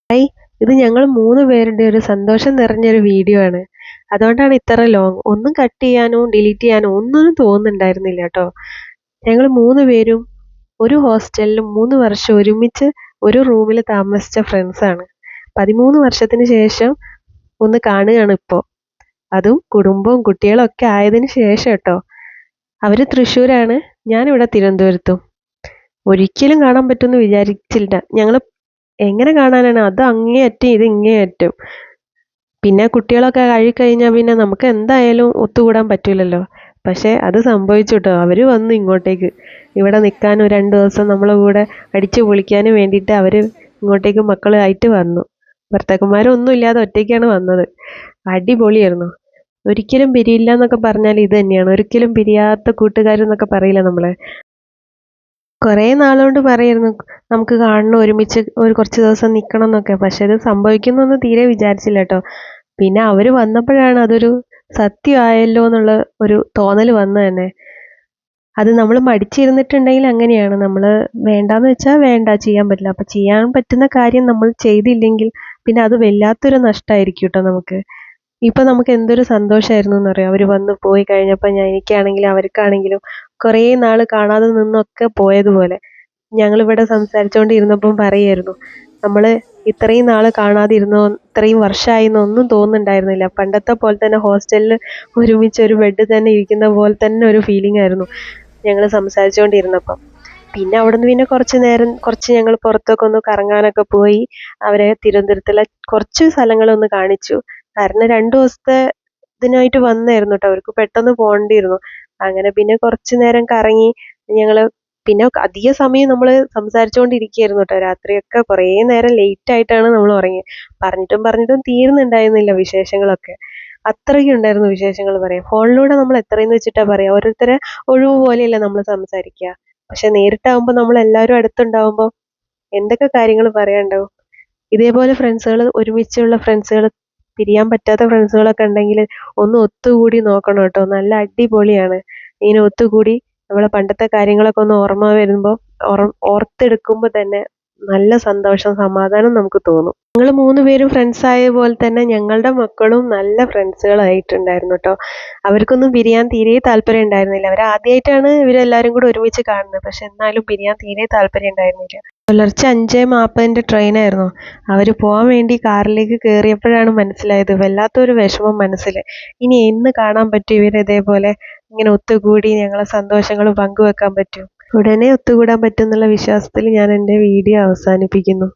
Hi, ഇത് ഞങ്ങൾ 3 പേരുടെ ഒരു സന്തോഷം നിറഞ്ഞൊരു വീഡിയോ ആണ്. അതുകൊണ്ടാണ് ഇത്ര ലോങ്. ഒന്നും കട്ട് ചെയ്യാനോ ഡിലീറ്റ് ചെയ്യാനോ ഒന്നും തോന്നുന്നുണ്ടായിരുന്നില്ല കേട്ടോ. ഞങ്ങൾ 3 പേരും ഒരു ഹോസ്റ്റലിലും 3 വർഷം ഒരുമിച്ച് ഒരു റൂമിൽ താമസിച്ച ഫ്രണ്ട്സാണ്. 13 വർഷത്തിന് ശേഷം ഒന്ന് കാണുകയാണ് ഇപ്പോൾ. അതും കുടുംബവും കുട്ടികളും ഒക്കെ ആയതിനു ശേഷം കേട്ടോ. അവര് തൃശ്ശൂരാണ്, ഞാനിവിടെ തിരുവനന്തപുരത്തും. ഒരിക്കലും കാണാൻ പറ്റുമെന്ന് വിചാരിച്ചില്ല. ഞങ്ങൾ എങ്ങനെ കാണാനാണ്, അത് അങ്ങേയറ്റം ഇത് ഇങ്ങേയറ്റം. പിന്നെ കുട്ടികളൊക്കെ കഴിഞ്ഞാൽ പിന്നെ നമുക്ക് എന്തായാലും ഒത്തുകൂടാൻ പറ്റൂലല്ലോ. പക്ഷെ അത് സംഭവിച്ചു കേട്ടോ. അവര് വന്നു ഇങ്ങോട്ടേക്ക്, ഇവിടെ നിൽക്കാനും 2 ദിവസം നമ്മളെ കൂടെ അടിച്ചു പൊളിക്കാനും വേണ്ടിയിട്ട് അവര് ഇങ്ങോട്ടേക്ക് മക്കളായിട്ട് വന്നു. ഭർത്താക്കന്മാരൊന്നും ഇല്ലാതെ ഒറ്റയ്ക്കാണ് വന്നത്. അടിപൊളിയായിരുന്നു. ഒരിക്കലും പിരിയില്ല എന്നൊക്കെ പറഞ്ഞാൽ ഇത് തന്നെയാണ്. ഒരിക്കലും പിരിയാത്ത കൂട്ടുകാരെന്നൊക്കെ പറയില്ല നമ്മളെ. കുറേ നാളുകൊണ്ട് പറയായിരുന്നു നമുക്ക് കാണണം, ഒരുമിച്ച് ഒരു കുറച്ച് ദിവസം നിൽക്കണം എന്നൊക്കെ. പക്ഷെ ഇത് സംഭവിക്കുന്നൊന്നും തീരെ വിചാരിച്ചില്ല കേട്ടോ. പിന്നെ അവര് വന്നപ്പോഴാണ് അതൊരു സത്യമായല്ലോ എന്നുള്ള ഒരു തോന്നൽ വന്നത് തന്നെ. അത് നമ്മൾ മടിച്ചിരുന്നിട്ടുണ്ടെങ്കിൽ അങ്ങനെയാണ്. നമ്മൾ വേണ്ടാന്ന് വെച്ചാൽ വേണ്ട, ചെയ്യാൻ പറ്റില്ല. അപ്പം ചെയ്യാൻ പറ്റുന്ന കാര്യം നമ്മൾ ചെയ്തില്ലെങ്കിൽ പിന്നെ അത് വല്ലാത്തൊരു നഷ്ടമായിരിക്കും കേട്ടോ നമുക്ക്. ഇപ്പൊ നമുക്ക് എന്തൊരു സന്തോഷമായിരുന്നു എന്നറിയാം. അവര് വന്ന് പോയി കഴിഞ്ഞപ്പോൾ എനിക്കാണെങ്കിലും അവർക്കാണെങ്കിലും കുറേ നാൾ കാണാതെ നിന്നൊക്കെ പോയതുപോലെ. ഞങ്ങളിവിടെ സംസാരിച്ചുകൊണ്ടിരുന്നപ്പം പറയായിരുന്നു, നമ്മള് ഇത്രയും നാള് കാണാതിരുന്നോ, ഇത്രയും വർഷമായിന്നോ ഒന്നും തോന്നുന്നുണ്ടായിരുന്നില്ല. പണ്ടത്തെ പോലെ തന്നെ ഹോസ്റ്റലിൽ ഒരുമിച്ച് ഒരു ബെഡ് തന്നെ ഇരിക്കുന്ന പോലെ തന്നെ ഒരു ഫീലിംഗ് ആയിരുന്നു ഞങ്ങൾ സംസാരിച്ചുകൊണ്ടിരുന്നപ്പം. പിന്നെ അവിടുന്ന് പിന്നെ കുറച്ച് ഞങ്ങൾ പുറത്തൊക്കെ ഒന്ന് കറങ്ങാനൊക്കെ പോയി. അവരെ തിരുവനന്തപുരത്തുള്ള കുറച്ച് സ്ഥലങ്ങളൊന്ന് കാണിച്ചു. കാരണം 2 ദിവസത്തെ ഇതിനായിട്ട് വന്നായിരുന്നു കേട്ടോ. അവർക്ക് പെട്ടെന്ന് പോകേണ്ടിയിരുന്നു. അങ്ങനെ പിന്നെ കുറച്ച് നേരം കറങ്ങി ഞങ്ങള്. പിന്നെ അധിക സമയം നമ്മൾ സംസാരിച്ചുകൊണ്ടിരിക്കുകയായിരുന്നു കേട്ടോ. രാത്രിയൊക്കെ കുറേ നേരം ലേറ്റ് ആയിട്ടാണ് നമ്മൾ ഉറങ്ങിയത്. പറഞ്ഞിട്ടും തീരുന്നുണ്ടായിരുന്നില്ല വിശേഷങ്ങളൊക്കെ. അത്രയ്ക്കും ഉണ്ടായിരുന്നു വിശേഷങ്ങൾ പറയാൻ. ഫോണിലൂടെ നമ്മൾ എത്രയെന്ന് വെച്ചിട്ടാ പറയാ. ഓരോരുത്തരെ ഒഴിവ് പോലെയല്ല നമ്മൾ സംസാരിക്കുക. പക്ഷെ നേരിട്ടാവുമ്പോൾ നമ്മൾ എല്ലാവരും അടുത്തുണ്ടാവുമ്പോൾ എന്തൊക്കെ കാര്യങ്ങൾ പറയാനുണ്ടാവും. ഇതേപോലെ ഫ്രണ്ട്സുകൾ, ഒരുമിച്ചുള്ള ഫ്രണ്ട്സുകൾ, പിരിയാൻ പറ്റാത്ത ഫ്രണ്ട്സുകളൊക്കെ ഉണ്ടെങ്കിൽ ഒന്ന് ഒത്തുകൂടി നോക്കണം കേട്ടോ. നല്ല അടിപൊളിയാണ്. ഇങ്ങനെ ഒത്തുകൂടി നമ്മളെ പണ്ടത്തെ കാര്യങ്ങളൊക്കെ ഒന്ന് ഓർമ്മ വരുമ്പോൾ ഓർത്തെടുക്കുമ്പോൾ തന്നെ നല്ല സന്തോഷം, സമാധാനം നമുക്ക് തോന്നും. ഞങ്ങൾ 3 പേരും ഫ്രണ്ട്സ് ആയ പോലെ തന്നെ ഞങ്ങളുടെ മക്കളും നല്ല ഫ്രണ്ട്സുകളായിട്ടുണ്ടായിരുന്നു കേട്ടോ. അവർക്കൊന്നും പിരിയാൻ തീരെ താല്പര്യം ഉണ്ടായിരുന്നില്ല. അവർ ആദ്യമായിട്ടാണ് ഇവരെല്ലാവരും കൂടെ ഒരുമിച്ച് കാണുന്നത്. പക്ഷെ എന്നാലും പിരിയാൻ തീരെ താല്പര്യം ഉണ്ടായിരുന്നില്ല. പുലർച്ചെ 5:40 ട്രെയിനായിരുന്നു. അവർ പോകാൻ വേണ്ടി കാറിലേക്ക് കയറിയപ്പോഴാണ് മനസ്സിലായത്, വല്ലാത്തൊരു വിഷമം മനസ്സിൽ. ഇനി എന്ന് കാണാൻ പറ്റും ഇവരെ ഇതേപോലെ ഇങ്ങനെ ഒത്തുകൂടി ഞങ്ങളെ സന്തോഷങ്ങൾ പങ്കുവെക്കാൻ പറ്റും. ഉടനെ ഒത്തുകൂടാൻ പറ്റും എന്നുള്ള വിശ്വാസത്തിൽ ഞാൻ എൻ്റെ വീഡിയോ അവസാനിപ്പിക്കുന്നു.